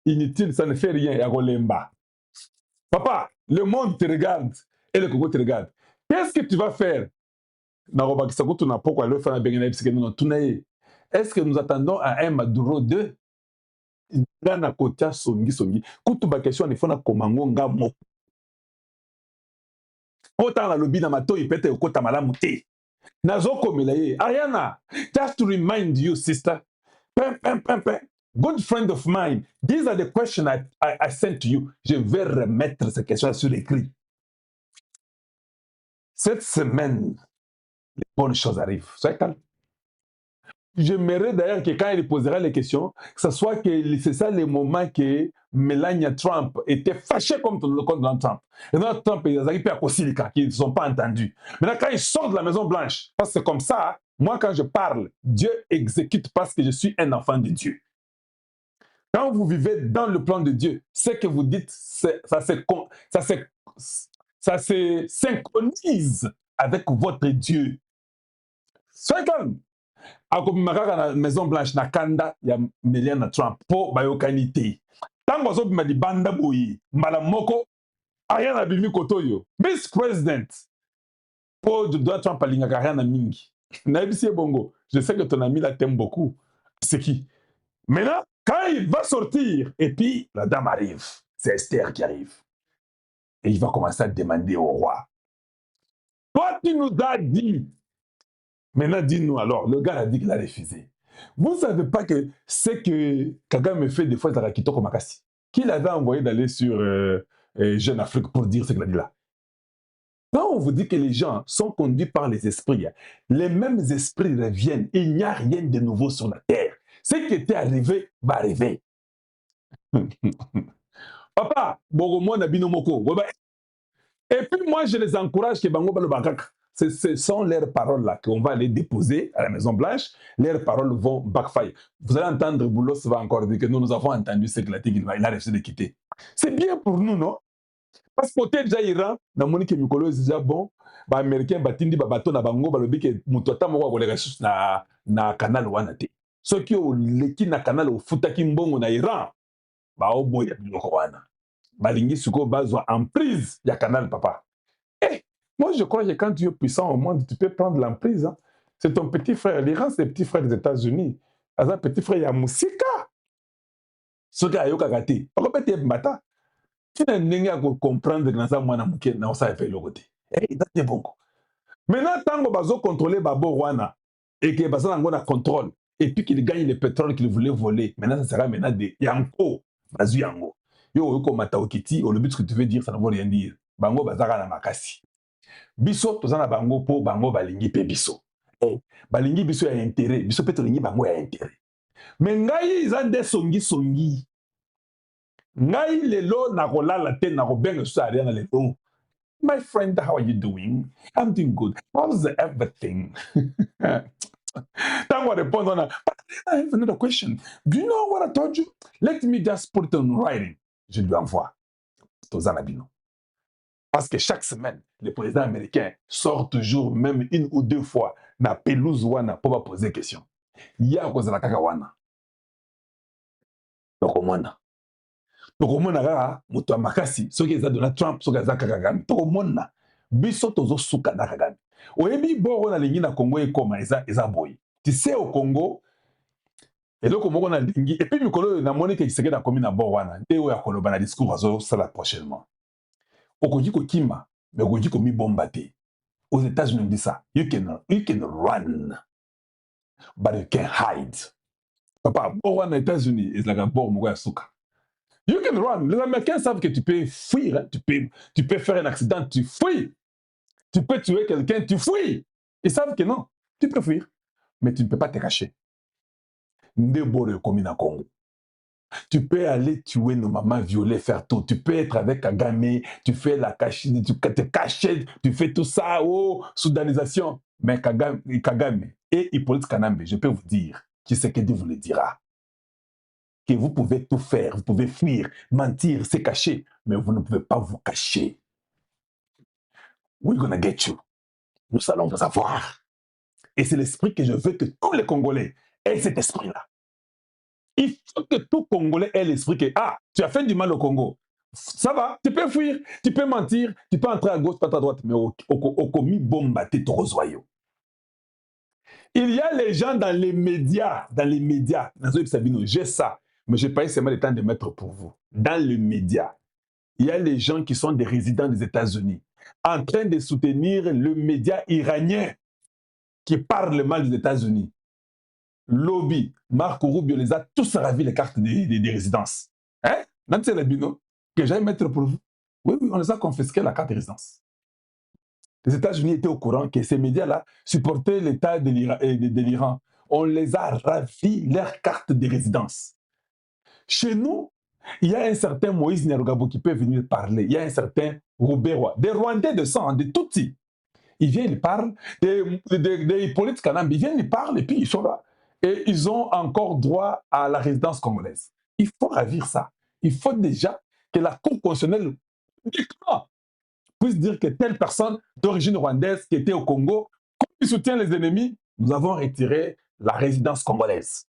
inutile, ça ne fait rien. Yagolemba. Papa, le monde te regarde et le Congo te regarde. Qu'est-ce que tu vas faire? Est-ce que nous attendons à un Maduro 2? Ngana kotia songi songi. Kutu ba question ne fona komango nga mo. Ota na lobi na matoi pete okota malamu te. Nazo komela ye. Ariana, just to remind you, sister. Pem, pem, pem, pem. Good friend of mine, these are the questions I sent to you. Je vais remettre ces questions sur l'écrit. Cette semaine, les bonnes choses arrivent. Soyez calme. J'aimerais d'ailleurs que quand il posera les questions, que ce soit que c'est ça le moment que Melania Trump était fâchée contre Donald Trump. Et Donald Trump, ils arrivent à Kosilika, qui ne sont pas entendus. Maintenant, quand ils sortent de la Maison Blanche, parce que c'est comme ça, moi, quand je parle, Dieu exécute parce que je suis un enfant de Dieu. Quand vous vivez dans le plan de Dieu, ce que vous dites, ça se synchronise avec votre Dieu. Soyez calme. Akomimaka na Maison Blanche na kanda ya Melania Trump po bayokani te. Tango azobima libanda boyi, mbala moko aya na bimi kotoyo. Vice President po Donald Trump alingaka aya na mingi. Naibisi bongo, je sais que ton ami là t'aime beaucoup. C'est qui? Maintenant, quand il va sortir, et puis la dame arrive, c'est Esther qui arrive. Et il va commencer à demander au roi. Toi, tu nous as dit. Maintenant, dis-nous alors, le gars a dit qu'il a refusé. Vous ne savez pas que ce que Kagame fait des fois dans la Kitoko Makassi, qu'il avait envoyé d'aller sur Jeune Afrique pour dire ce qu'il a dit là. Quand on vous dit que les gens sont conduits par les esprits, les mêmes esprits reviennent. Il n'y a rien de nouveau sur la terre. Ce qui était arrivé va arriver. Papa, Bogomo Nabino Moko. Et puis moi, je les encourage que Bango Balobakak. Ce sont leurs paroles là qu'on va aller déposer à la Maison Blanche. Leurs paroles vont backfire. Vous allez entendre Boulos va encore dire que nous avons entendu ce qu'il a dit qu'il a refusé de quitter. C'est bien pour nous, non? Parce que côté déjà Iran, dans mon équipe Mikolo, c'est déjà bon. Les Américains batindi bateau na bango balobi que mutota moko ko les ressources na canal wana te. Ceux qui ont leki na canal au futaki mbongo na Iran, ba oboya biloko wana. Balingi suko bazwa en prise ya canal papa. Eh, moi je crois que quand tu es puissant au monde, tu peux prendre l'emprise. Hein. C'est ton petit frère. L'Iran, c'est le petit frère des États-Unis. Un petit frère, il y a Moussika. Ce qui a yoka gâté. Pourquoi peut-être mbata? Tu n'as pas comprendre que ça moi na muke na ça fait le côté. Eh, c'est bon. Maintenant tant que bazo contrôler babo rwana et que bazo ngona contrôle et puis qu'il gagne le pétrole qu'il voulait voler. Maintenant ça sera maintenant de yanko bazu yango. Yo yoko mata okiti, au le but ce que tu veux dire ça ne veut rien dire. Bango bazaka na makasi. Biso tozana bango po bango balingi pe biso. Eh, balingi biso ya intérêt, biso pe tolingi bango ya intérêt. Mais ngai izande songi songi. Ngai lelo na kolala te na kobenga so ariana lelo. My friend, how are you doing? I'm doing good. How's everything? Tango répond on a, but I have another question. Do you know what I told you? Let me just put it on writing. Je lui envoie. Tozana bino. Parce que chaque semaine, le président américain sort toujours même une ou deux fois na pelouse wana pour poser des questions. Ya kozala kaka wana. Tokomona. Tokomona kaka moto makasi soki eza Donald Trump soki eza Kagame. Tokomona biso tozo suka na Kagame. Oyebi boro na lingi na Congo ekoma eza boy. Tu sais au Congo eloko moko na lingi et puis mikolo na Monique Kiseke na komi na boro wana nde oya koloba na discours azo sala prochainement. Okoki kokima mais okoki komi bomba te. Aux États-Unis, on dit ça. You can run, but you can't hide. Papa, aux États-Unis, c'est la bon souka. You can run. Les Américains savent que tu peux fuir. Hein. Tu peux faire un accident, tu fuis. Tu peux tuer quelqu'un, tu fuis. Ils savent que non. Tu peux fuir, mais tu ne peux pas te cacher. Ndebore comme na Congo. Tu peux aller tuer nos mamans, violer, faire tout. Tu peux être avec Kagame, tu fais la cachette, tu te caches, tu fais tout ça, oh, soudanisation. Mais Kagame et Hippolyte Kanambe, je peux vous dire qui c'est que Dieu vous le dira. Que vous pouvez tout faire, vous pouvez fuir, mentir, se cacher, mais vous ne pouvez pas vous cacher. We're gonna get you. Nous allons vous avoir. Et c'est l'esprit que je veux que tous les Congolais aient cet esprit-là. Il faut que tout Congolais ait l'esprit que, ah, tu as fait du mal au Congo. Ça va, tu peux fuir, tu peux mentir, tu peux entrer à gauche, pas à droite, mais au commis bomba, t'es trop joyeux. Il y a les gens dans les médias, j'ai ça, mais je n'ai pas eu seulement le temps de mettre pour vous. Dans les médias, il y a les gens qui sont des résidents des États-Unis, en train de soutenir le média iranien qui parle mal des États-Unis. Lobby, Marco Rubio les a tous ravis les cartes des résidences. Hein? Nantes Labino, que j'aille mettre pour vous. Oui, oui, on les a confisqué la carte de résidence. Les États-Unis étaient au courant que ces médias-là supportaient l'État de l'Iran. On les a ravis leur carte de résidence. Chez nous, il y a un certain Moïse Nyarugabo qui peut venir parler. Il y a un certain Robert Roy, des Rwandais de sang, des Tutsis. Ils viennent, ils parlent, des politiques Kanambi, ils viennent, ils parlent, et puis ils sont là. Et ils ont encore droit à la résidence congolaise. Il faut ravir ça. Il faut déjà que la Cour constitutionnelle puisse dire que telle personne d'origine rwandaise qui était au Congo, comme il soutient les ennemis, nous avons retiré la résidence congolaise.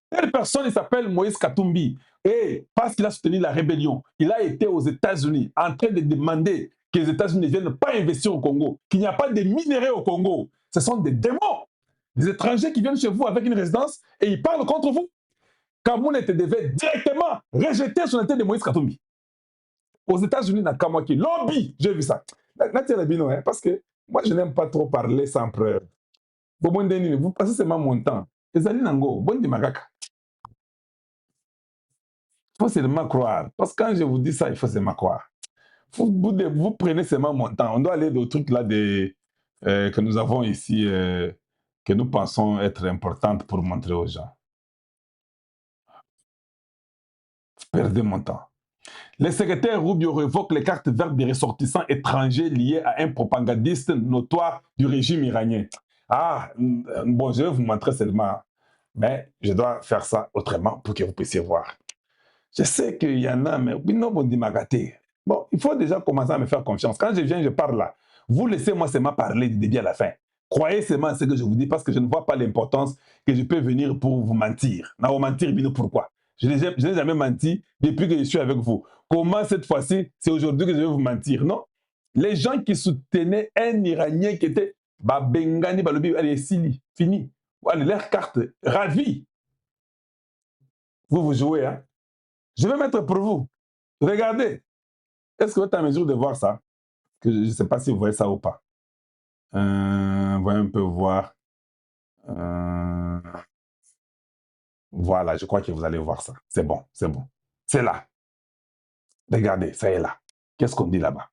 Telle personne, il s'appelle Moïse Katumbi, et parce qu'il a soutenu la rébellion, il a été aux États-Unis en train de demander que les États-Unis ne viennent pas investir au Congo, qu'il n'y a pas de minerais au Congo. Ce sont des démons, des étrangers qui viennent chez vous avec une résidence et ils parlent contre vous. Kamoun devait directement rejeter son nationalité de Moïse Katumbi. Aux États-Unis, Nakamaki, lobby, j'ai vu ça. Parce que moi, je n'aime pas trop parler sans preuve. Vous passez seulement mon temps. Les Alinango, bon de Magaka. Il faut seulement croire. Parce que quand je vous dis ça, il faut seulement croire. Vous prenez seulement mon temps. On doit aller au truc là que nous avons ici, que nous pensons être importantes pour montrer aux gens. Perdez mon temps. Le secrétaire Rubio révoque les cartes vertes des ressortissants étrangers liés à un propagandiste notoire du régime iranien. Ah, bon, je vais vous montrer seulement, mais je dois faire ça autrement pour que vous puissiez voir. Je sais qu'il y en a, mais bon, il faut déjà commencer à me faire confiance. Quand je viens, je parle là. Vous laissez-moi seulement parler du début à la fin. Croyez seulement à ce que je vous dis parce que je ne vois pas l'importance que je peux venir pour vous mentir. Non, vous mentir, pourquoi? Je n'ai jamais menti depuis que je suis avec vous. Comment cette fois-ci, c'est aujourd'hui que je vais vous mentir? Non. Les gens qui soutenaient un Iranien qui était Bengani Balobi, allez, Sili, fini. Allez, leur carte, ravi. Vous jouez, hein? Je vais mettre pour vous. Regardez. Est-ce que vous êtes en mesure de voir ça? Je ne sais pas si vous voyez ça ou pas. Voyons un peu voir. Voilà, je crois que vous allez voir ça. C'est bon, c'est bon. C'est là. Regardez, ça est là. Qu'est-ce qu'on dit là-bas?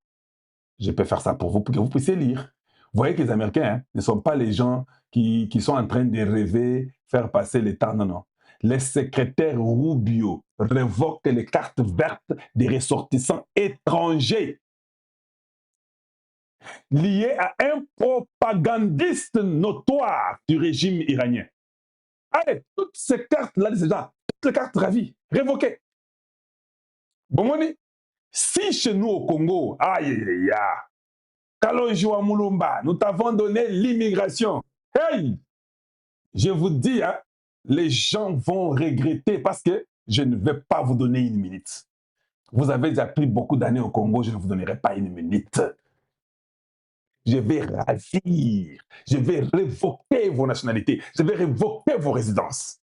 Je peux faire ça pour vous que vous puissiez lire. Vous voyez que les Américains ne sont pas les gens qui sont en train de rêver, faire passer le temps. Non, non. Les secrétaires Rubio révoquent les cartes vertes des ressortissants étrangers liés à un propagandiste notoire du régime iranien. Allez, toutes ces cartes-là, toutes les cartes ravies, révoquées. Bomoni, si chez nous au Congo, aïe, aïe, aïe, Kalonjiwa Mulumba, nous t'avons donné l'immigration. Hey! Je vous dis, hein, les gens vont regretter parce que je ne vais pas vous donner une minute. Vous avez déjà pris beaucoup d'années au Congo, je ne vous donnerai pas une minute. Je vais ravir, je vais révoquer vos nationalités, je vais révoquer vos résidences.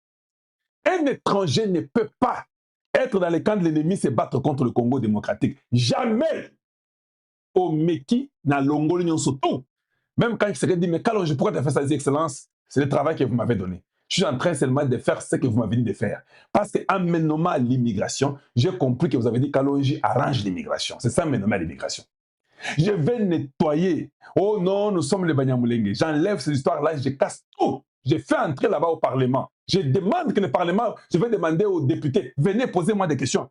Un étranger ne peut pas être dans les camps de l'ennemi, se battre contre le Congo démocratique. Jamais! Au Meki, na Longo surtout. Même quand il serait dit, mais Kalonji, pourquoi tu as fait ça, Excellence? C'est le travail que vous m'avez donné. Je suis en train seulement de faire ce que vous m'avez dit de faire. Parce qu'en me nommant à l'immigration, j'ai compris que vous avez dit Kalonji arrange l'immigration. C'est ça, me nommer à l'immigration. Je vais nettoyer. Oh non, nous sommes les Banyamulenge. J'enlève ces histoires-là, je casse tout. Je fais entrer là-bas au Parlement. Je demande que le Parlement, je vais demander aux députés, venez poser-moi des questions.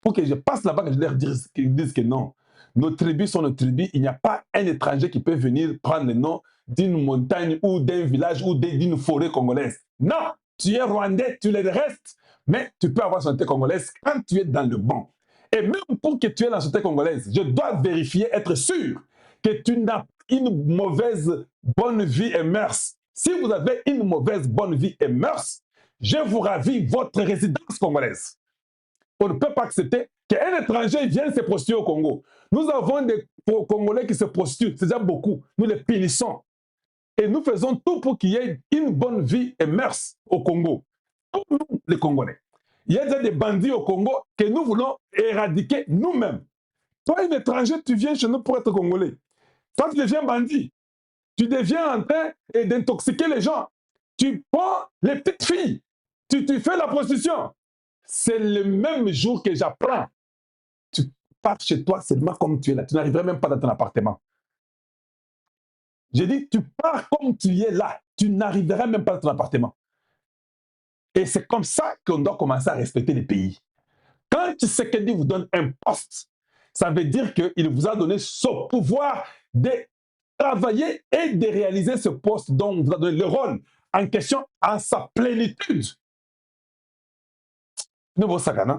Pour que je passe là-bas, que je leur dise que non. Nos tribus sont nos tribus. Il n'y a pas un étranger qui peut venir prendre le nom d'une montagne ou d'un village ou d'une forêt congolaise. Non, tu es rwandais, tu le restes, mais tu peux avoir son congolaise quand tu es dans le bon. Et même pour que tu aies la société congolaise, je dois vérifier, être sûr que tu n'as pas une mauvaise bonne vie et mœurs. Si vous avez une mauvaise bonne vie et mœurs, je vous ravis votre résidence congolaise. On ne peut pas accepter qu'un étranger vienne se prostituer au Congo. Nous avons des Congolais qui se prostituent, c'est déjà beaucoup. Nous les punissons. Et nous faisons tout pour qu'il y ait une bonne vie et mœurs au Congo. Tous nous, les Congolais. Il y a déjà des bandits au Congo que nous voulons éradiquer nous-mêmes. Toi, un étranger, tu viens chez nous pour être Congolais. Toi, tu deviens bandit. Tu deviens en train d'intoxiquer les gens. Tu prends les petites filles. Tu fais la prostitution. C'est le même jour que j'apprends. Tu pars chez toi seulement comme tu es là. Tu n'arriverais même pas dans ton appartement. J'ai dit, tu pars comme tu es là. Tu n'arriveras même pas dans ton appartement. Et c'est comme ça qu'on doit commencer à respecter les pays. Quand Tshisekedi vous donne un poste, ça veut dire qu'il vous a donné ce pouvoir de travailler et de réaliser ce poste dont on vous a donné le rôle en question en sa plénitude. Nouveau Sagana.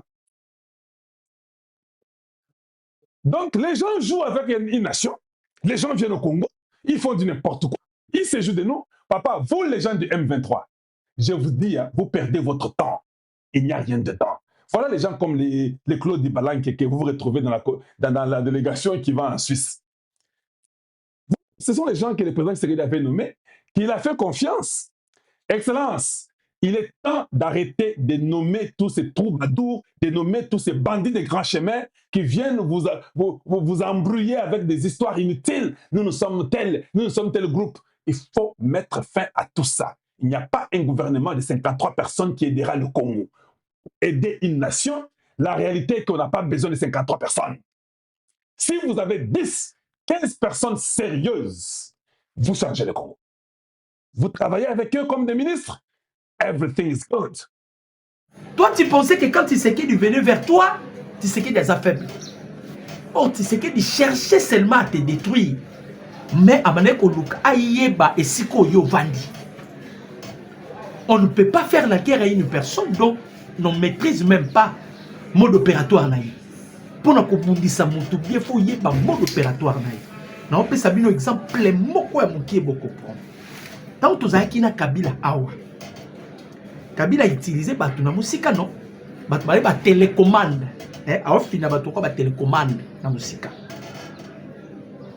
Donc, les gens jouent avec une nation. Les gens viennent au Congo. Ils font du n'importe quoi. Ils se jouent de nous. Papa, vous, les gens du M23, je vous dis, vous perdez votre temps. Il n'y a rien dedans. Voilà les gens comme les Claude Dibalang que vous retrouvez dans la délégation qui va en Suisse. Ce sont les gens que le président Tshisekedi avait nommés, qu'il a fait confiance. Excellence, il est temps d'arrêter de nommer tous ces troubadours, de nommer tous ces bandits de grands chemins qui viennent vous embrouiller avec des histoires inutiles. Nous sommes tel groupe. Il faut mettre fin à tout ça. Il n'y a pas un gouvernement de 53 personnes qui aidera le Congo. Aider une nation, la réalité est qu'on n'a pas besoin de 53 personnes. Si vous avez 10, 15 personnes sérieuses, vous changez le Congo. Vous travaillez avec eux comme des ministres. Everything is good. Toi, tu pensais que quand Tshisekedi venait vers toi, Tshisekedi est faible. Oh, Tshisekedi cherchait seulement à te détruire. Mais à Maneko Luka, Ayeba et Siko Yovandi. On ne peut pas faire la guerre à une personne dont on ne maîtrise même pas le mode opératoire. Pour nous comprendre ça, il faut y avoir mode opératoire. On peut savoir un exemple, les mots qui beaucoup comprendre. Tant que tu as dit Kabila Awa, Kabila a utilisé la musique, non? La télécommande. Alors, finalement, tu as la télécommande dans la musique.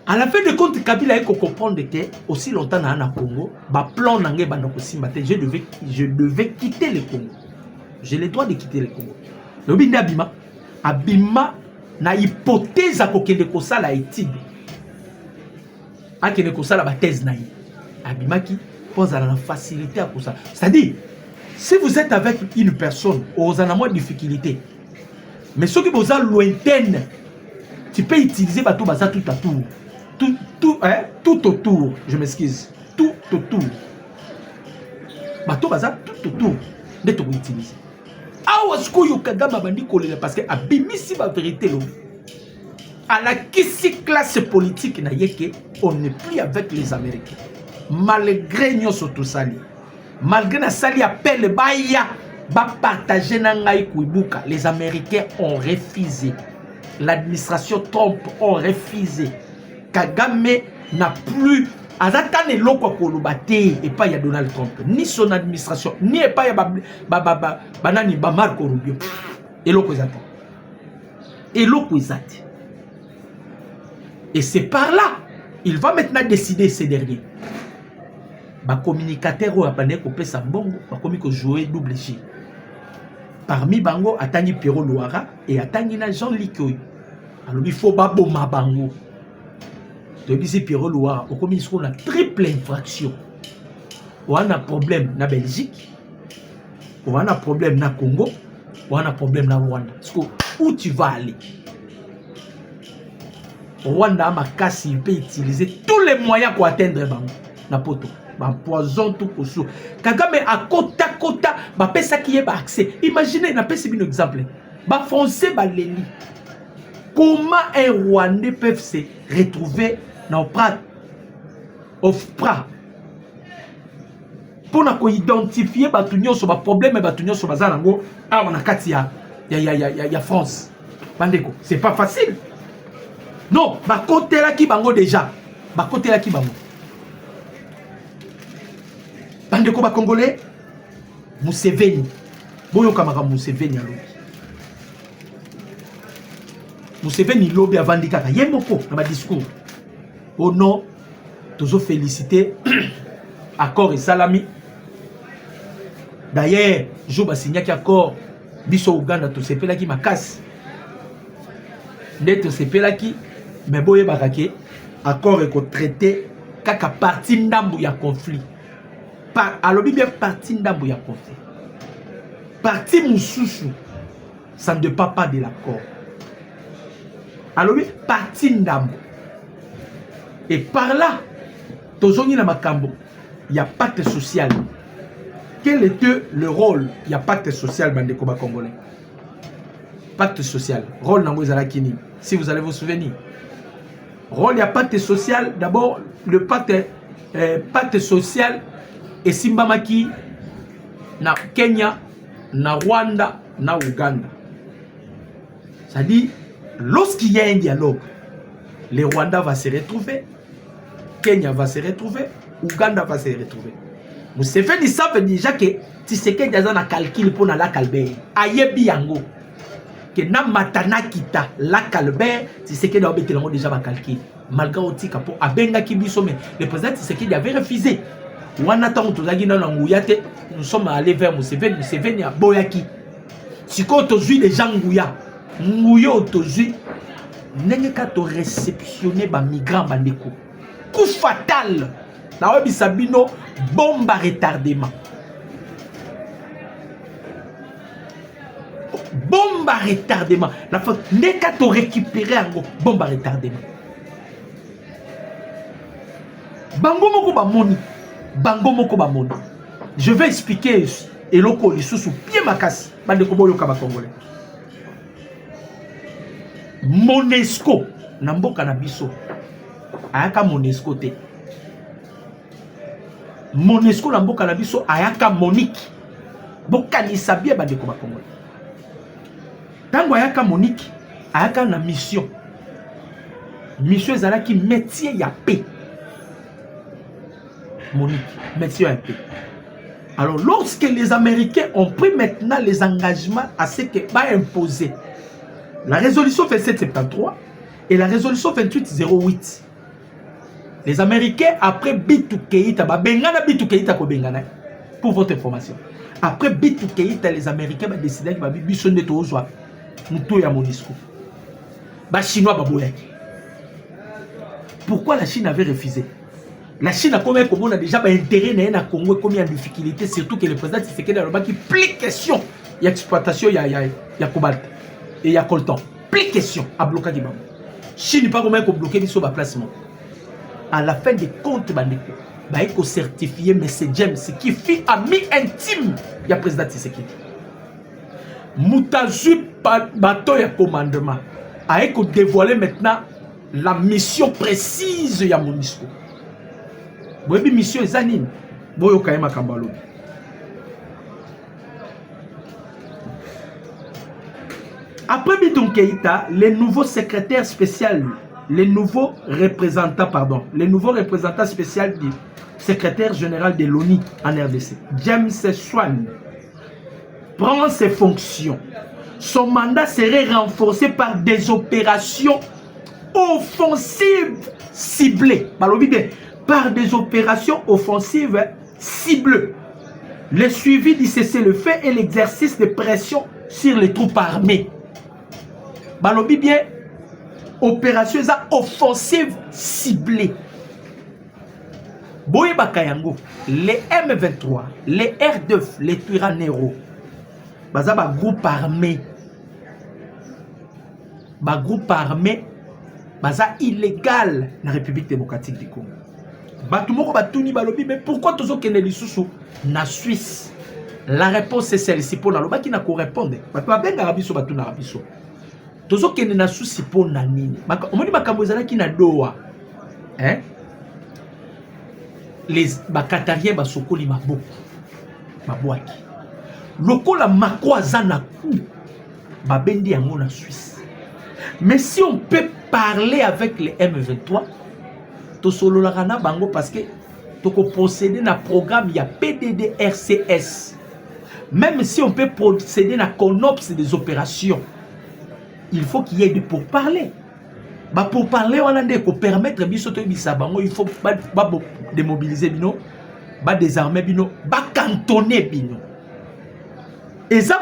À la fin de compte, Kabila a compris que aussi longtemps dans le Congo, je devais quitter le Congo. J'ai le droit de quitter le Congo. Le Bindi Abima, Abima na hypothèse à kokende kosala étude. Akende kosala ba thèse na yi. Abima qui pose à la facilité à ça. C'est-à-dire, si vous êtes avec une personne, vous avez moins de difficultés. Mais ceux qui vous ont lointaine, tu peux utiliser bateau baza tout à tour. Tout autour, je m'excuse. Tout autour. Bateau baza tout autour. De te utiliser. Parce que abimisi la vérité à la classe politique on n'est plus avec les Américains malgré nous tout sali malgré na sali appel baya ba partager na ngai kuibuka les Américains ont refusé l'administration Trump ont refusé Kagame n'a plus Azatane loko kolubate et pas ya Donald Trump ni son administration ni pas ya banani ba Marco Rubio et loko zati et loko zati et c'est par là il va maintenant décider ces derniers ba communicateur ou apane ko pesa mbongo ba komi ko jouer double J parmi bango atangi Pierrot Louara et atangi na Jean-Luc Oyo alors il faut ba boma bango. Si Pierrot Louara, on commis une triple infraction. On a un problème na Belgique, on a un problème na Congo, on a un problème na Rwanda. Où tu vas aller? Rwanda ma casse, il peut utiliser tous les moyens pour atteindre na poto. Poison tout pour sous. Kagame à kota, pesa qui est accès. Imaginez, na pesa un exemple. Ba français ba leli. Comment un Rwandais peut se retrouver dans OFPRA pour identifier les problèmes et les problèmes en France. C'est pas facile. Non, côté là qui bango déjà. Côté là qui bango. Bandeko ba Congolais, Museveni boyo kamaka Museveni alo Museveni lobby avandi kaka yemoko na ba discours au nom toujours féliciter accord et salami d'ailleurs jour ba signé ki accord biso Uganda to sepelaki makasi nde to sepelaki mais boye bakake accord eko traité kaka parti ndambu ya conflit alobi bien parti ndambu ya conflit parti mususu ça ne dépend pas de l'accord alobi parti ndambu et par là tozongi na makambo ya pacte social. Quel était le rôle ya pacte social bandeko ba congolais? Pacte social rôle nango ezalaki nini si vous allez vous souvenir? Rôle ya pacte social, d'abord le pacte social et simbamaki na Kenya, na Rwanda, na Uganda. C'est-à-dire, lorsqu'il y a un dialogue, le Rwanda va se retrouver, Kenya va se retrouver, Uganda va se retrouver. Museveni savent déjà que Tshisekedi a un calcul pour la Calbert. Ayebi yango. Que na matana kita la Calbert, Tshisekedi a déjà un calcul. Malgré Otika pour Abenga Kibiso, mais le président Tshisekedi avait refusé. Nous sommes allés vers Museveni, Museveni a boyaki. Si quand tu jouis les gens Ngouya, Ngouya tu jouis, n'est qu'à te réceptionner ba migrants bandeko. Coup fatal. Na webi sabino bombe à retardement. Bombe à retardement. La fois n'est qu'à te récupérer en bombe à retardement. Bango moko ba moni. Bango moko ba moni. Je vais expliquer et loko lisusu bien makasi bandeko boyo kaba congolais. Monesco na mboka na biso. Ayaka Monesco te. Monesco na mboka na biso ayaka Monique. Bokanisa bien bandeko ba congolais. Tango ayaka Monique ayaka na mission. Mission ezalaki métier ya paix. Monique, métier ya paix. Alors, lorsque les Américains ont pris maintenant les engagements à ce que va imposer la résolution 2773 et la résolution 2808, les Américains, après Bitou Keïta, pour votre information, après Bitou Keïta, les Américains ont décidé que Bitou Keïta soit Moutoya Monisco. Les Chinois ont dit. Pourquoi la Chine avait refusé? La Chine a combien a déjà intérêt à Congo, combien de difficultés, surtout que le président Tshisekedi a qui plus question il y a exploitation, il y a cobalt et il y a coltan. Plus question à bloquer du bambou. Chine pas combien qu'on bloquer sur la placement. À la fin des comptes, il faut certifier M. James qui fit ami intime du président Tshisekedi. Moutazu bateau et commandement a dévoilé maintenant la mission précise de Monisco. Boyebi mission ezanine boyo kayema kambalo. Après Bitou Keïta, les nouveaux secrétaires spéciaux, les nouveaux représentants spéciaux du secrétaire général de l'ONU en RDC, James Swan, prend ses fonctions. Son mandat serait renforcé par des opérations offensives ciblées. Par des opérations offensives ciblées. Le suivi du cessez-le-feu et l'exercice de pression sur les troupes armées. Balobi bien, opérations offensives ciblées. Boye Bakayango, les M23, les R2, les Turanero, Bazaba groupe armé. Groupe armé, Baza illégal dans la République démocratique du Congo. Batumoko Batuni Balobi, mais pourquoi tous autres Kennedy Soussou na Suisse? La réponse est celle-ci pour la loba qui n'a qu'à répondre. Batouaben Arabiso Batuna Arabiso. Tous autres Kennedy na Souci pour Nanini. On me dit Bakamozala qui n'a doa. Hein? Les Bakatariens Basokoli Maboko. Mabouaki. Loko la Makwazana Kou. Babendi Yango na Suisse. Mais si on peut parler avec les M23, to solo la bango parce que to ko posséder na programme ya PDD RCS. Même si on peut procéder à la conopse des opérations, il faut qu'il y ait des pourparlers. Bah pour parler, on a dit qu'on permettre il faut démobiliser bino, désarmer bino, cantonner bino. Et ça,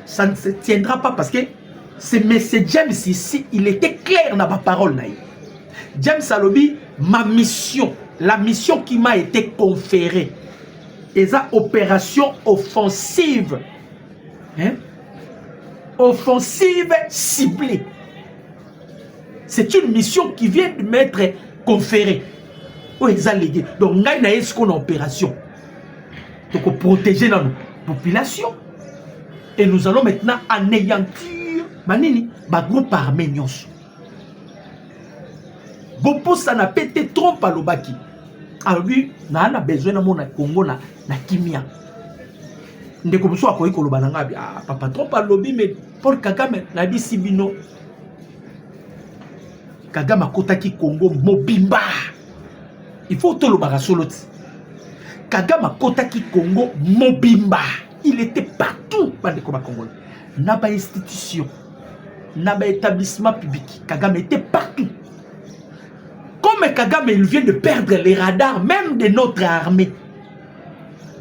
ça ne se tiendra pas parce que c'est M. James ici, il était clair dans ma parole. James Alobi, ma mission, la mission qui m'a été conférée, et ça, opération offensive. Hein? Offensive ciblée. C'est une mission qui vient de m'être conférée. Donc, nous avons une opération. Donc, protéger notre population. Et nous allons maintenant anéantir le groupe armé. Bopo, ça n'a pas été trop à l'obaki. Alors, lui, on a besoin de mon Congo na kimia. Ndeko muso akoyi koloba nanga bi papa trop par lobby mais Paul Kagame na bi sibino Kagame akotaki Congo mobimba il faut to lobaka soloti Kagame akotaki Congo mobimba il était partout bandeko ba Congo na ba institution na ba établissement public Kagame était partout comme Kagame il vient de perdre les radars même de notre armée.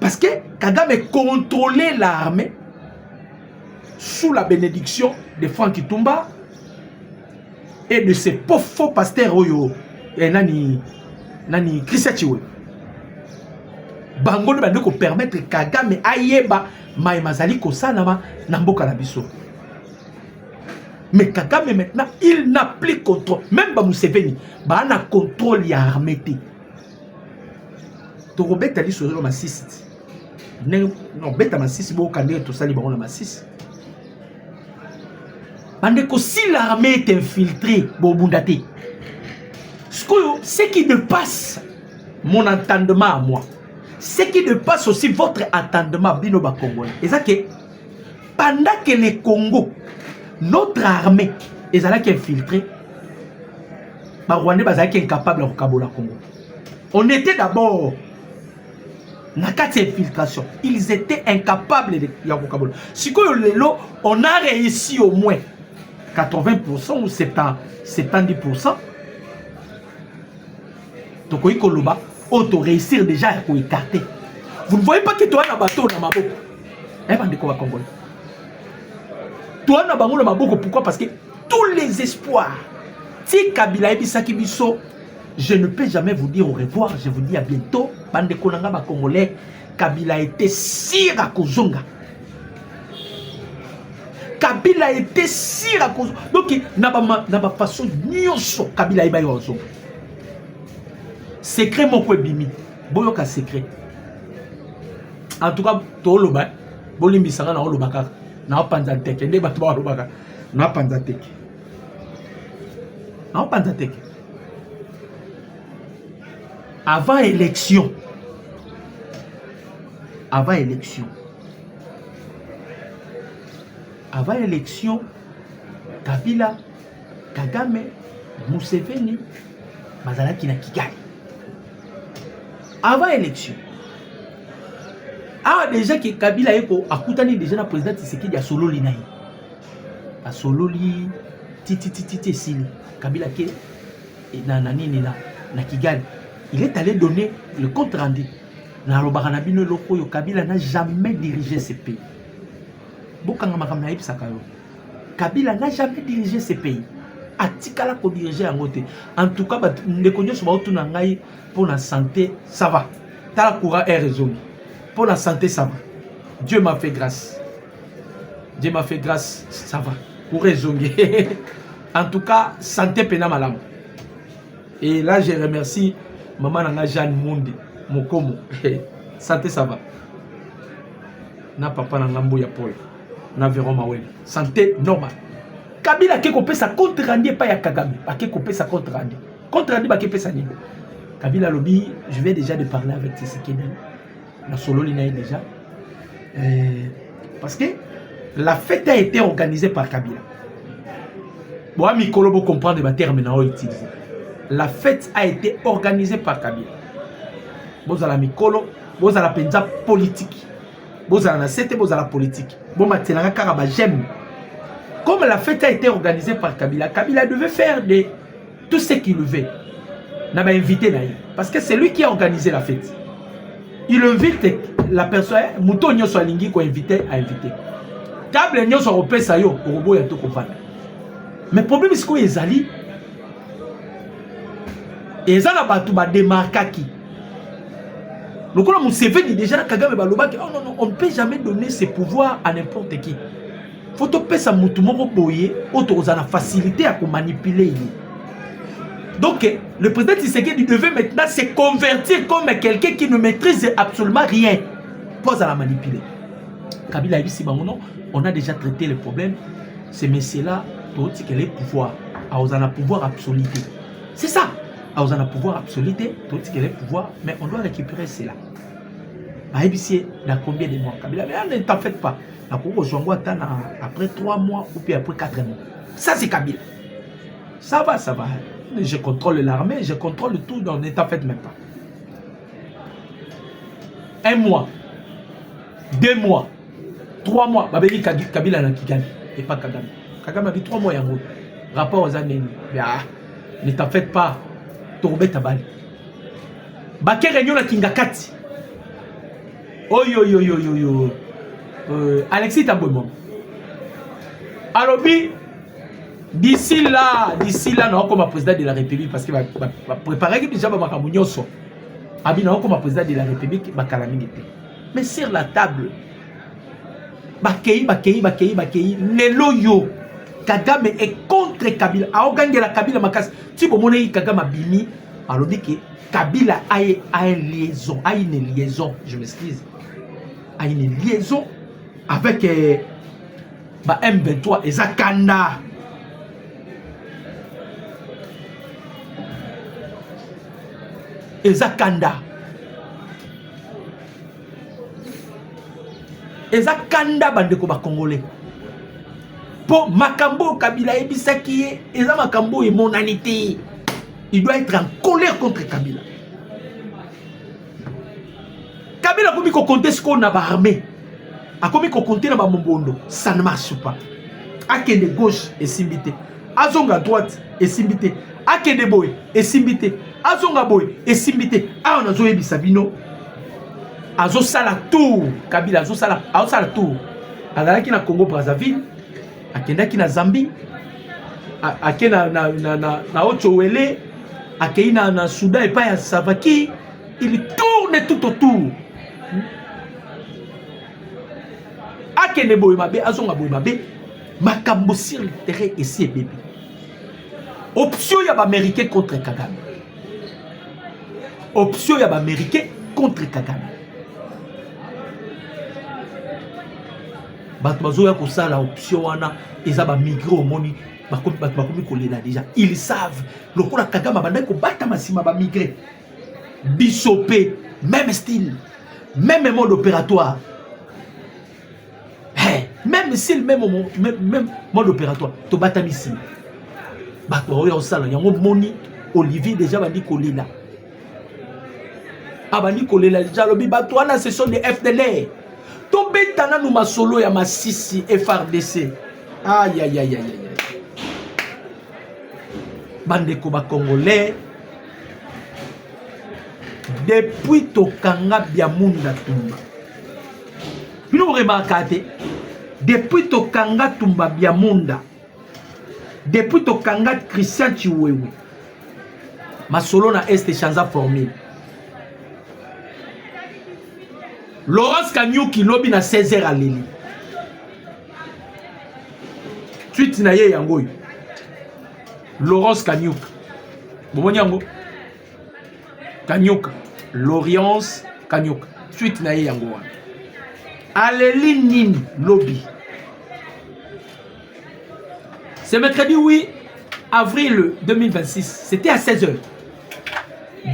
Parce que Kagame contrôlait l'armée sous la bénédiction de Franck Itumba et de ses pauvres faux pasteurs Oyo et Nani Christian Chiwe. Bango ne ko permettre Kagame ayeba maimazali ko sanama namboka na biso. Mais Kagame maintenant il n'a plus contrôle. Même ba Museveni ba na contrôle ya armée. To Robert ali sur le massiste. Non, bête à ma 6, beau candidat, tout ça, les barons à ma 6. Si l'armée est infiltrée, ce qui dépasse mon entendement à moi, ce qui dépasse aussi votre entendement, Binoba Congolais, c'est ça que pendant que les Congo, notre armée, est infiltrée, les Rwandais sont incapables de Kabola Congo. On était d'abord. Infiltration. Ils étaient incapables de Yakokabolo. Si on a réussi au moins 80% ou 70%, donc on réussir déjà à écarter. Vous ne voyez pas que toi, tu as un bateau dans ma bouche. Toi, tu as un bateau dans ma bouche. Pourquoi? Parce que tous les espoirs, si Kabila et Bisaki Bisso, je ne peux jamais vous dire au revoir, je vous dis à bientôt. Bande Konanga ba Congolais, Kabila était sire à Kozonga. Kabila était sire à Kozonga. Donc, n'a pas façon nyonso Kabila iba Kozonga. Secret mon quoi bimi. Boyoka secret. En tout cas, to loba, bolimbi sanga na lobaka, na panzateke, ndé bato ba lobaka, na panzateke. Na panzateke. Avant élection, Kabila, Kagame, Museveni, Mazalaki na Kigali. Avant élection. Ah déjà que Kabila a koutani déjà na président Tshisekedi a solo linaï. A solo li titi sili. Kabila ke na nini na Kigali. Il est allé donner le compte rendu. Kabila n'a jamais dirigé ce pays. Kabila n'a jamais dirigé ce pays. Atikala ko diriger en côté. En tout cas, pour la santé, ça va. Tala courant est résolu. Pour la santé, ça va. Dieu m'a fait grâce. Dieu m'a fait grâce, ça va. Pour résumer. En tout cas, santé pena malam. Et là, je remercie maman nanga Jeanne Mundi, Mokomo. Santé, ça va. Na papa nanga Mboya Paul. Na Véron Mawel. Santé normale. Kabila qui kopé sa compte rendu pas ya Kagame. Pas qui kopé sa compte rendu. Compte rendu pas qui pèse ni. Kabila lobby, je vais déjà de parler avec Tshisekedi. La solo linaï déjà. Parce que la fête a été organisée par Kabila. Bon, Mikolo vous comprendre les termes utilisés. La fête a été organisée par Kabila. bozala mikolo, bozala penza politique. Bozala na sete, bozala politique. Bon matenanga karaba j'aime. Comme la fête a été organisée par Kabila, Kabila devait faire tout ce qu'il veut. N'a pas invité là. Parce que c'est lui qui a organisé la fête. Il invite la personne, Mouton Nyo Soalingi ko invité à inviter. Kable Nyo so repé sa yo, Orobo ya to comprendre. Mais problème c'est quoi ezali? Ezala batu ba démarquaki. Le coup là Museveni déjà Kagame baloba oh non non, on ne peut jamais donner ses pouvoirs à n'importe qui. Faut to pesa mutu moko boye, auto za na facilité à manipuler. Donc, le président Tshisekedi devait maintenant se convertir comme quelqu'un qui ne maîtrise absolument rien. Pose à la manipuler. Kabila a dit, on a déjà traité le problème. Ces messieurs-là, tout ce qu'il a pouvoir. Ils ont un pouvoir absolu. C'est ça. Ils ont un pouvoir absolu, tout ce qu'il a pouvoir, mais on doit récupérer cela. Dans combien de mois Kabila, mais ne t'en faites pas. Après 3 mois ou puis après 4 mois. Ça, c'est Kabila. Ça va, ça va. Je contrôle l'armée, je contrôle tout, donc ne t'en faites même pas. 1 mois, 2 mois, 3 mois. Babeli Kabila na Kigali et pas Kagame. Kagame a dit 3 mois yango. Rapport aux années. Ne t'en faites pas. Tourbe tabali. Baké réunion na Kingakati. Oh yo yo yo yo yo. Alexis Tambouemon. Alobi. D'ici là, non, comme président de la République, parce que va préparer déjà ma camounioso. Abina comme président de la République, ma calamité. Mais sur la table, bakei, Nelo yo, Kagame est contre Kabila. A gagné la Kabila makas. Tu peux monnaie Kagame bimi. Alors dit que Kabila a une liaison, je m'excuse, a une liaison avec M23 et Zakanda. Ezakanda bandeko ba congolais pour makambo Kabila ebisaki eza makambo et monanité, il doit être en colère contre Kabila. Kabila komi ko compter ce qu'on a ba armée, a komi ko compter na ba mombondo, ça ne marche pas. Akende gauche et simbité, azonga droite et simbité, akende boy et simbité, azonga boy et simbité. Ah on a zoé bisabino azo sala tour Kabila azo sala tour azalaki na Congo Brazzaville, akendaki na Zambie, akena na Ochowele, akei na Soudan et pas ya Savaki, il tourne tout autour. Akende boy mabe azonga boy mabe makambo sur le terrain ici bébé. Option ya ba américain contre Kagame. Option ya ba américain contre Kagame. Bato bazoya ko sala option wana eza ba migrer au moni bakomi kolela déjà. Ils savent lokola Kagame banda ko bata masima ba migrer. Bisopé, même style, même mode opératoire. Même style, même mode opératoire. To bata misima. Bato oya osala yango moni Olivier déjà bandi kolela. Abandi kolela déjà lobi bato wana ce sont des FDLR. Tombé tana nous ma solo ya masisi FRDC. Aïe aïe aïe aïe. Bandeko ba congolais. Depuis Tokanga Biamunda Tumba. Bino remarquez, depuis Tokanga Tumba Biamunda. Depuis Tokanga Christian Chiwewe. Ma solo na Est Chanza formule. Laurence Kanyuki lobi na 16h à Lili. Tweet na ye yango. Laurence Kanyuk. Bomo nyango. Kanyuk. Laurence Kanyuk. Tweet na ye yango. Aleli nini lobi. C'est mercredi 8 avril 2026. C'était à 16h.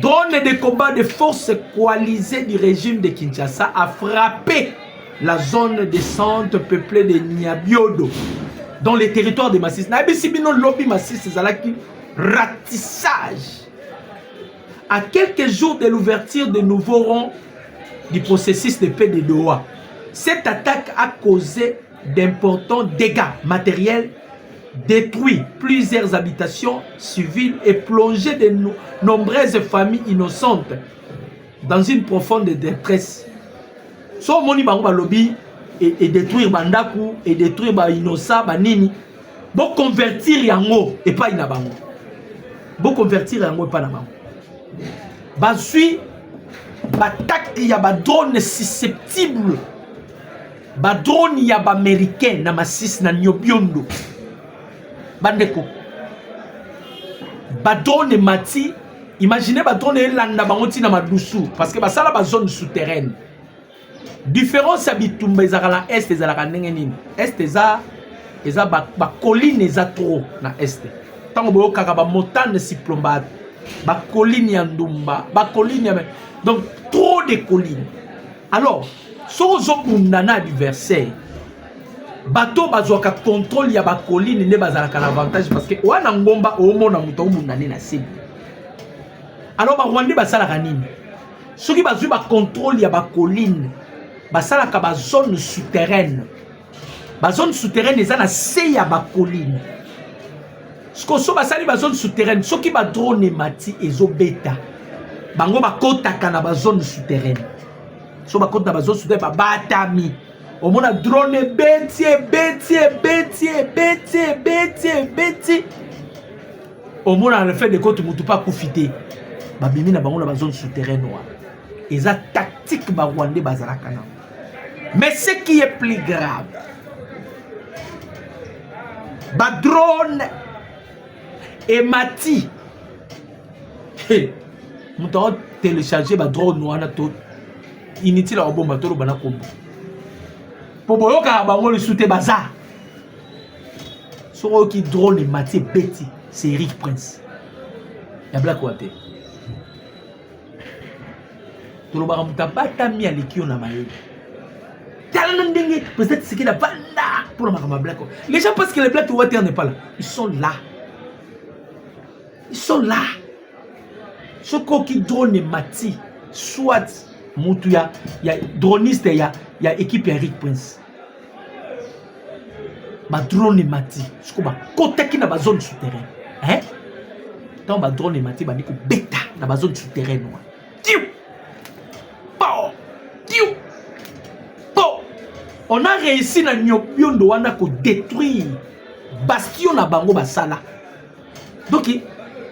Drone de combat de forces coalisées du régime de Kinshasa a frappé la zone de centre peuplée de Nyabiodo, dans les territoires de Massis. Nabisibino lobby Massis, c'est là qui ratissage. À quelques jours de l'ouverture de nouveaux ronds du processus de paix de Doha, cette attaque a causé d'importants dégâts matériels, détruit plusieurs habitations civiles et plongé de nombreuses familles innocentes dans une profonde détresse. So moni bango ba lobby et détruire bandaku et détruire ba innocent ba nini. Bon convertir yango et pas ina bango. Bon convertir yango et pas na bango. Ba sui ba tak ya ba drone susceptible. Ba drone ya ba américain na masis na nyobiondo. Bandeko. Ba drone mati, imaginez ba drone landa bango tina madusu parce que ba sala ba zone souterraine. Différence habitumba ezala est ezala ndenge nini. Est eza ba colline eza trop na est. Tango boyo kaka ba montagne si plomba ba colline ya ndumba, ba colline ya donc trop de collines. Alors, so zo bundana adversaire bato bazwaka contrôle ya ba colline ne bazalaka na avantage parce que wana ngomba omona muto bundane na sebi. Alors ba Rwanda basalaka nini? Soki bazwi ba contrôle ya ba colline basalaka ba zone souterraine. Ba zone souterraine eza na se ya ba colline. Sko so basali ba zone souterraine, soki ba drone mati ezo beta. Bango ba kotaka na ba zone souterraine. So ba kota ba zone souterraine ba batami. Omona drone beti. Omona le fait de compte mutu pas profiter. Ba bimi na bango na ba zone souterraine wa. Eza tactique ba Rwanda bazalaka na. Mais ce qui est plus grave, ba drone et mati. Nous avons téléchargé ba drone wana to inutile à bomba to bana kombo. Pour boyoka bango le soute bazar. Soro qui drone et mati beti, c'est Eric Prince. Ya black water. To lo baramuta batami alikio na maye. Peut-être ce qu'il a pas là pour le black. Les gens pensent que le black water n'est pas là. Ils sont là. Ils sont là. Ce qui drone mati, soit Moutuya, il y a droniste, il y a équipe Eric Prince. Ma drone mati, ce qu'on va côté qui n'a pas zone souterraine. Hein? Tant ma drone mati, bah dit que bêta dans ma zone souterraine. Diou! Bon! Diou! Bon! On a réussi na Nyobiondo wana ko détruire bastion na bango basala. Donc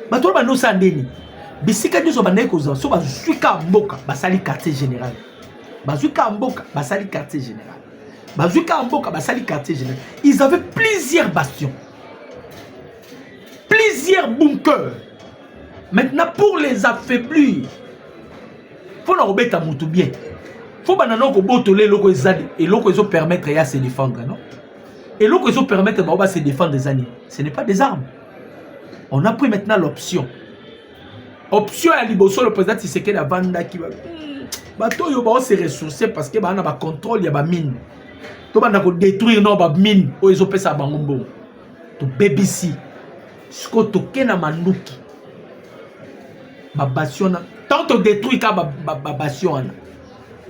bato ba no sandeni. Bisika nyoso banaye koza so bazuika mboka basali quartier général. Bazuika mboka basali quartier général. Bazuika mboka basali quartier général. Ils avaient plusieurs bastions. Plusieurs bunkers. Maintenant pour les affaiblir, faut na robeta mutu bien. Faut banano ko botolé loko ezadi et loko ezo permettre ya se défendre, non? Et loko ezo permettre ba se défendre des années. Ce n'est pas des armes. On a pris maintenant l'option. Option à liboso le président Tshisekedi a vanda qui va bato yo ba se ressourcer parce que ba na ba contrôle ya ba mine. To ba na ko détruire no ba mine o ezo pesa bangombo. To BBC. Sko to kena manduki. Ba basiona tant to détruire ka ba basiona.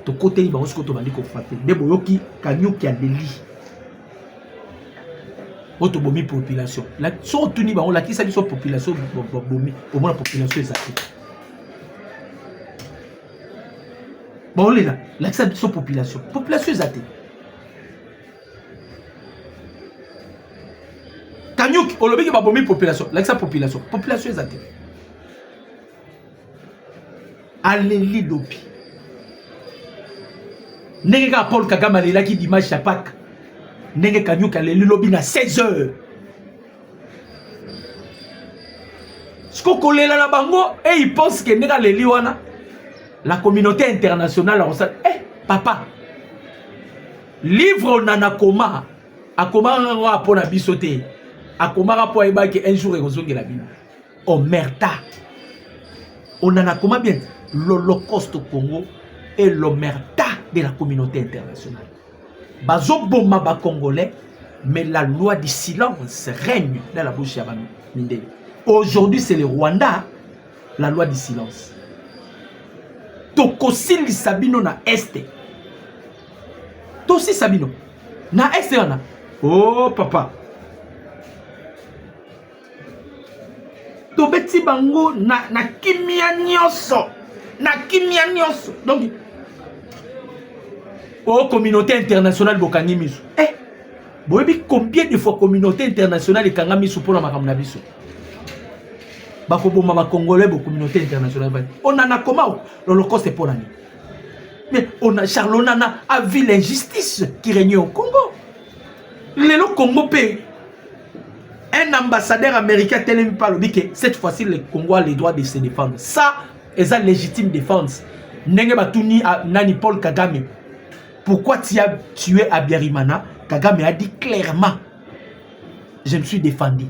To côté ba osko to bandi ko frapper. De boyoki kanyoki a deli. Auto bomi population. La so tuni ba on la ki sa biso population bomi. Au moins la population exacte. Bon là, la ki sa biso population. Population exacte. Kanyoki on lobi ki ba bomi population. La ki sa population. Population exacte. Aleli dopi. Nega Paul Kagame la ki dimanche à Pâques. Nenge Kanyuka le lobby na 16 heures. Sko kolela na bango et ils pensent que nega le liwana la communauté internationale a dit papa livre nanakoma akoma nga pona bisoté akoma rapo eba que un jour ezongi la bino omerta on nanakoma bien l'Holocauste au Congo et l'omerta de la communauté internationale. Bazo bomba ba congolais, mais la loi du silence règne dans la bouche de Mindé. Aujourd'hui, c'est le Rwanda, la loi du silence. tokosilisa bino na este tosilisa bino na este wana. Oh papa tobeti bango na kimia nyonso, na kimia nyonso. Donc oh communauté internationale bokangi miso. Boyebi combien de fois communauté internationale ekanga miso pona makambo na biso? Bakoboma ba Congolais bo communauté internationale. On en a comment l'Holocauste pour l'année. Mais on a Charlonana a vu l'injustice qui régnait au Congo. Le Congo paye. Un ambassadeur américain tel parle dit que cette fois-ci le Congo a le droit de se défendre. Ça est une légitime défense. Nenge batuni a Nani Paul Kagame. Pourquoi tu as tué Abiyarimana? Kagame a dit clairement, je me suis défendu.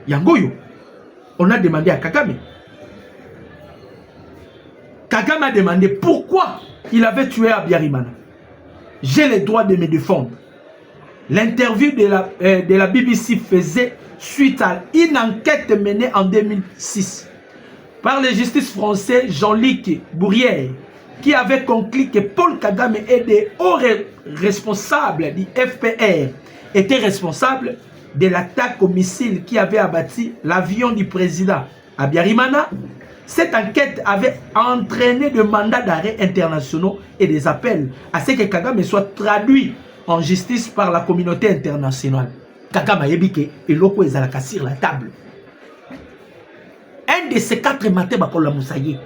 Yangoyo, on a demandé à Kagame. Kagame a demandé pourquoi il avait tué Abiyarimana. J'ai le droit de me défendre. L'interview de la BBC faisait suite à une enquête menée en 2006 par le justice français Jean-Luc Bourrière, qui avait conclu que Paul Kagame et des hauts responsables du FPR étaient responsables de l'attaque au missile qui avait abattu l'avion du président Abiyarimana. Cette enquête avait entraîné des mandats d'arrêt internationaux et des appels à ce que Kagame soit traduit en justice par la communauté internationale. Kagame a yebike et loko ezalaka sur la table. Un de ces 4 matins bakola Moussaye,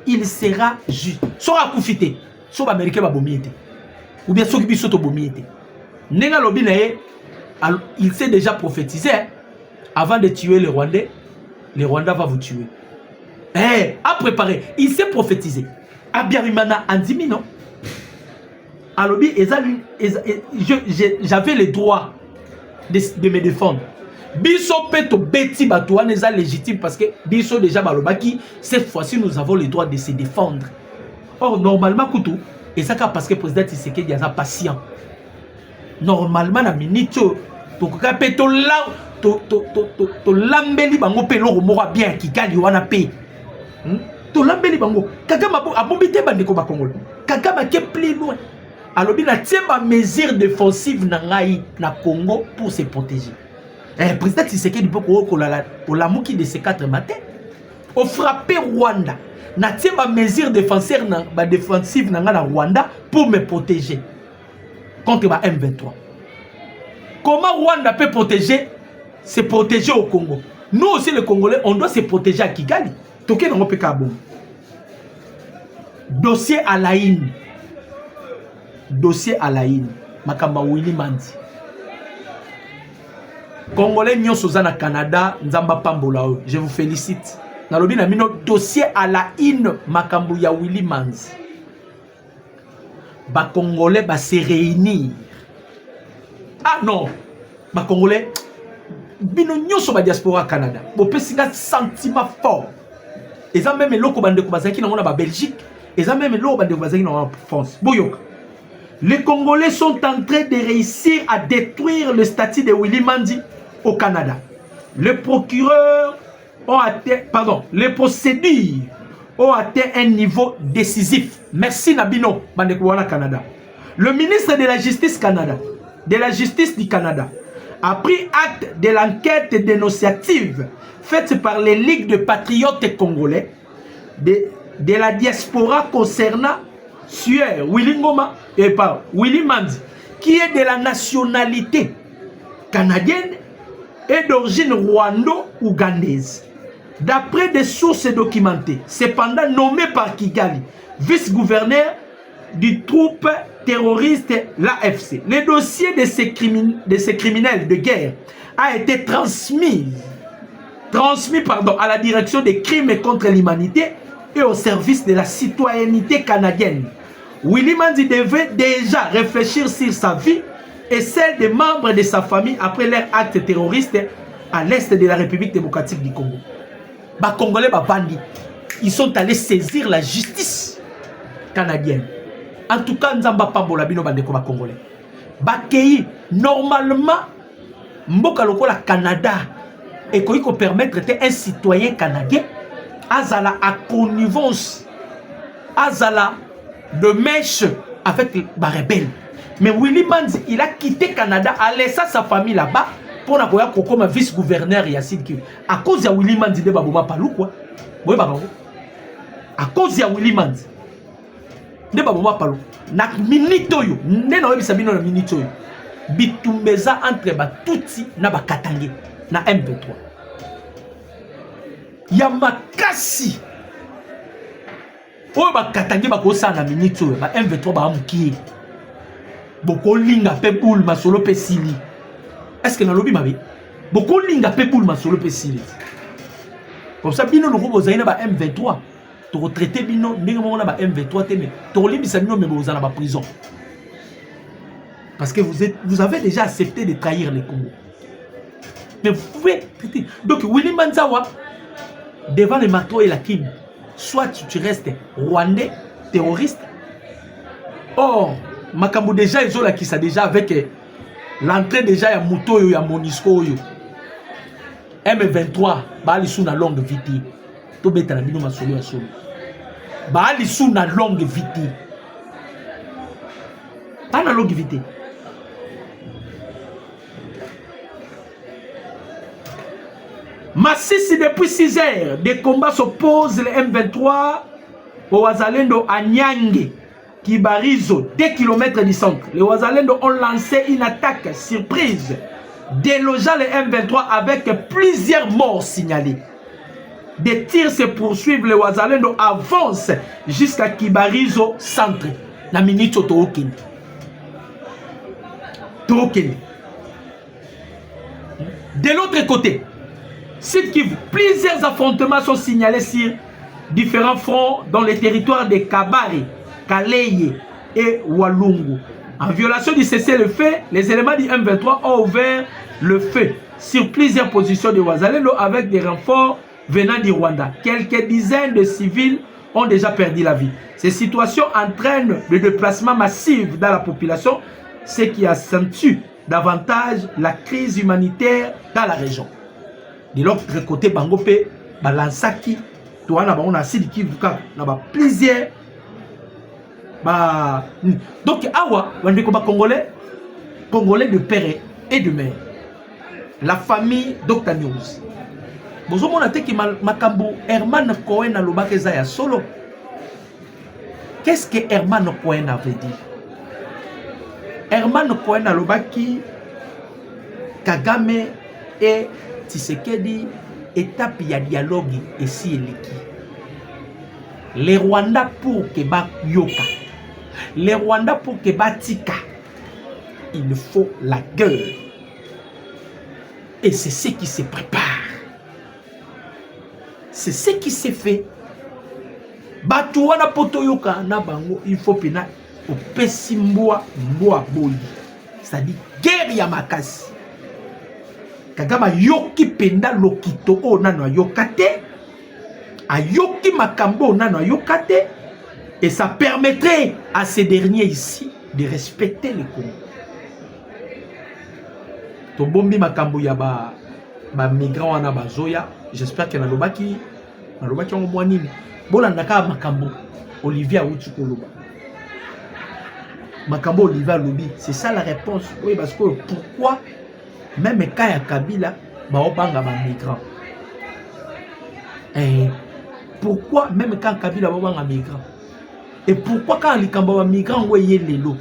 il sera juste. Sora koufité, soit américain va bomiete. Ou bien soki biso to bomiete. Nenga lobi na ye, il s'est déjà prophétisé avant de tuer les Rwandais, les Rwandais va vous tuer. A préparé, il s'est prophétisé. Abiyarimana andimi non. Alobi j'avais le droit de me défendre. Biso peto beti batouane est légitime parce que biso déjà balobaki cette fois-ci nous avons le droit de se défendre. Or normalement kutu et ça parce que président Tshisekedi est patient. Normalement la minute to ka peto la to lambeli bango pelo moko bien Kigali wana pe. To lambeli bango Kagame abobite bandeko ba Congolais. Kagame ke plus loin. Alors il a ma mesure défensive na Congo pour se protéger. Président Tshisekedi peut pour la mouki de ces 4 matins au frapper Rwanda. Na ma mesure défensive na Rwanda pour me protéger contre ma M23. Comment Rwanda peut se protéger au Congo? Nous aussi les Congolais, on doit se protéger à Kigali. Toké na ngopeka bon. Dossier à la haine. Dossier à la haine. Makamba Willy Manzi. Congolais nyonso na Canada, Nzamba Pambola. Je vous félicite. Nalobi na mino dossier à la haine makambo ya Willy Manzi. Ba Congolais ba se réunir. Ah non. Ba Congolais bino nyonso ba diaspora Canada. Bo pesinga sentiment fort. Et ça même loko bande ko bazaki na ngona ba Belgique, et ça même loko bande ko bazaki na France. Boyoka. Les Congolais sont en train de réussir à détruire le statut de Willy Manzi au Canada. Les procureurs ont atteint, les procédures ont atteint un niveau décisif. Merci Nabino, Bandekouana Canada. Le ministre de la Justice du Canada, a pris acte de l'enquête dénonciative faite par les ligues de patriotes congolais de la diaspora concernant Sueur Willy Ngoma et par Willy Manzi, qui est de la nationalité canadienne et d'origine rwando-ougandaise. D'après des sources documentées, cependant nommé par Kigali, vice-gouverneur du troupe terroriste l'AFC, le dossier de ces criminels de guerre a été transmis à la direction des crimes contre l'humanité et au service de la citoyenneté canadienne. Willy Manzi devait déjà réfléchir sur sa vie et celle des membres de sa famille après leur acte terroriste à l'est de la République démocratique du Congo. Les Congolais, ils sont allés saisir la justice canadienne. En tout cas, Nzamba Pambola bino bandeko ba Congolais. Bakei normalement mboka lokola Canada et qu'on permettre un citoyen canadien azala à connivence azala de mèche avec les rebelles. Mais Willy Manzi, il a quitté Canada, a laissé sa famille là-bas pour avoir comme vice-gouverneur Yacine Kivu. À cause de Willy Manzi, de Baboma Palou, quoi. Oui, Baboma. À cause de Willy Manzi, de Baboma Palou. Na minitoyo, ne na webi sabino na minitoyo. Bitumbeza entre Batutsi na Bakatange, na M23. Yamakasi. Oyo Bakatange bakosa na minitoyo, ba M23 ba amukie. Boko linga pe boule masolo pe sili. Est-ce que na lobi mabe? Boko linga pe boule masolo pe sili. Comme ça bino loko bozaina ba M23. Tu retraité bino ndenge mona ba M23 te mais to libisa bino mais bozana ba prison. Parce que vous avez déjà accepté de trahir les Congo. Mais vous pouvez traiter. Donc Willy Manzawa devant le marteau et la Kim, soit tu restes rwandais terroriste. Or Makambo déjà ils ont là qui ça déjà avec l'entrée déjà ya Muto yo ya Monisco yo. M23 ba ali sous na longue vite. To beta na bino masolo ya solo. Ba ali sous na longue vite. Pas na longue vite. Massissi depuis 6 heures, des combats s'opposent les M23 au Wazalendo à Nyange. Kibarizo, 2 km du centre. Les Wazalendo ont lancé une attaque surprise, délogeant les M23 avec plusieurs morts signalés. Des tirs se poursuivent, les Wazalendo avancent jusqu'à Kibarizo centre. Na minute Tookini. Tookini. De l'autre côté, plusieurs affrontements sont signalés sur différents fronts dans les territoires de Kabare, Kaleye et Walungu. En violation du cessez-le-feu, les éléments du M23 ont ouvert le feu sur plusieurs positions de Wazalendo avec des renforts venant du Rwanda. Quelques dizaines de civils ont déjà perdu la vie. Ces situations entraînent le déplacement massif dans la population, ce qui accentue davantage la crise humanitaire dans la région. De l'autre côté, Bangopé, Balansaki, on a plusieurs. Donc, awa, on est Congolais de père et de mère. La famille Dr News. Vous avez dit que Makambo Herman Cohen a l'obak Zaya solo. Qu'est-ce que Herman Cohen avait dit? Herman Cohen a l'obak Kagame et Tshisekedi étape ya dialogue ici et leki. Les Rwandais pour que ba yoka. Les Rwandais pour que ba tika. Il faut la guerre. Et c'est ce qui se prépare. C'est ce qui s'est fait. Batu wana poto yoka na bango, il faut pena opesi mboa boyi. C'est-à-dire guerre ya makasi. Kagama yoki penda lokito o nano yokate. Ayoki makambo nano yokate. Et ça permettrait à ces derniers ici de respecter les Congo. Tobombi makambo ya ba migrants wana bazoya. J'espère que nalobaki on mwanini. Bolandaka makambo Olivier Aoutukoloba. Makambo Olivier Lobi, c'est ça la réponse. Oui, parce que pourquoi même Kaya Kabila baobanga ba migrants? Et pourquoi même quand Kabila baobanga migrants? Et pourquoi quand les Kamba migrants voyaient les lots?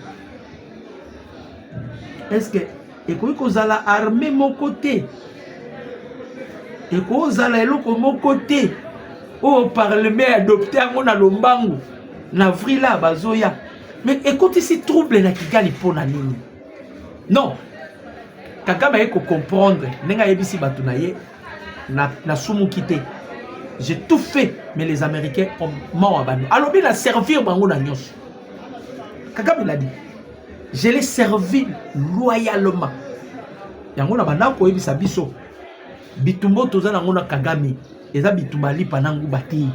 Est-ce que et qu'on a la armée mon côté? Et qu'on a la loko mon côté? Au Parlement adopté à mon alombango na vrila bazoya. Mais écoute ici trouble na kigali pour na nini? Non. Kagame eko comprendre nenga yebisi batu na ye na sumu kité. J'ai tout fait mais les Américains ont mort abandonné. Alors bien la servir bango na nyos. Kagame l'a dit. Je l'ai servi loyalement. Yango na bana ko yebisa biso. Bitumbo toza na ngona Kagame. Eza bitumali panangu bati.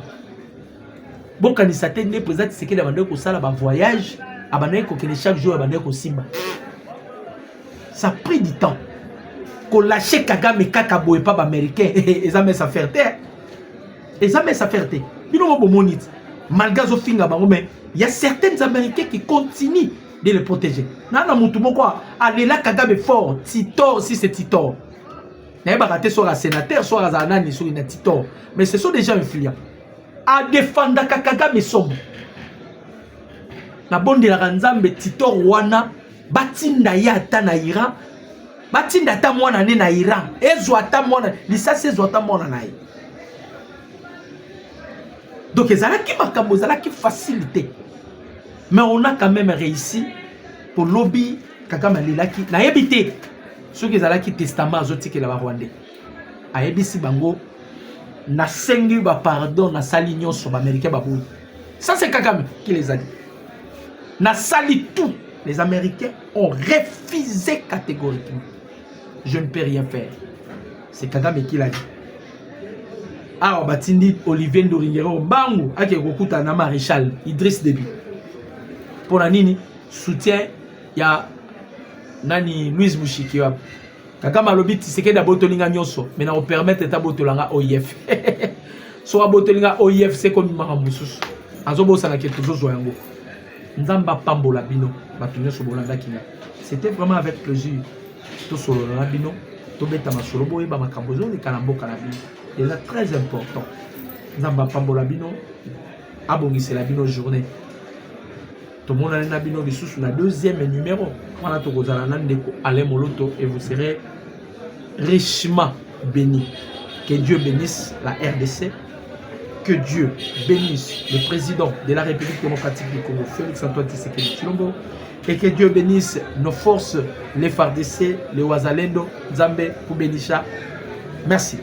Bon kanisa te ne président Tshisekedi abandonné ko sala ba voyage, abandonné ko kele chaque jour abandonné ko simba. Ça a pris du temps. Ko lâcher Kagame kaka boye pas américain, eza mais ça faire terre. Eza mais ça faire terre. Bino mo monite. malgré Zofinga bango, mais il y a certains Américains qui continuent de les protéger. Nana mutumo quoi, allez là Kagame fort, Titor si c'est Titor. N'est pas raté soit un sénateur, soit un anani, soit une Titor. Mais ce sont des gens influents. À défendre Kagame sombre. Na bonde la Ranzambe Titor wana, batinda ya ata na Iran, batinda ata mwana ne na Iran, ezo ata mwana, lisasi ezo ata mwana na Iran. Donc, ils ont qui facilité. Mais on a quand même réussi pour lobby Kagame Lilaki. Na habité. Ceux qui ont qui testament azotique la Rwandais. A ABC Bango. Na sengi ba pardon na salignon sur l'Américain babou. Ça c'est Kagame qui les a dit. Na sali tout. Les Américains ont refusé catégoriquement. Je ne peux rien faire. C'est Kagame qui l'a dit. Ah, Batindi, Olivier Ndoringero, Bangu, Ake Rokuta Nama Richal, Idriss Déby. Pour la Nini, soutien, il y a Nani Louise Mouchiki. Kagame Alobi, c'est que d'abord Tolinga Nyoso, mais on permet de Tabotolanga OIF. Soit Botolinga OIF, c'est comme Maramoussous. Azobo Sanake, toujours Zoyango. Nzamba Pambola Bino, Batunyo Sobolanda Kina. C'était vraiment avec plaisir. Tout sur le Rabino, tout bête à ma solobo et Bamakambozo, les Kalambo Kalabino. Et là, très important. Nzamba Pambola Bino, Abongisi la Bino journée. Tout le monde a un Bino de sous la deuxième numéro. On a tout Alain Moloto et vous serez richement bénis. Que Dieu bénisse la RDC. Que Dieu bénisse le président de la République démocratique du Congo, Félix Antoine Tshisekedi Tshilombo. Et que Dieu bénisse nos forces, les FARDC, les Ouazalendo, Zambé, Koubenisha. Merci.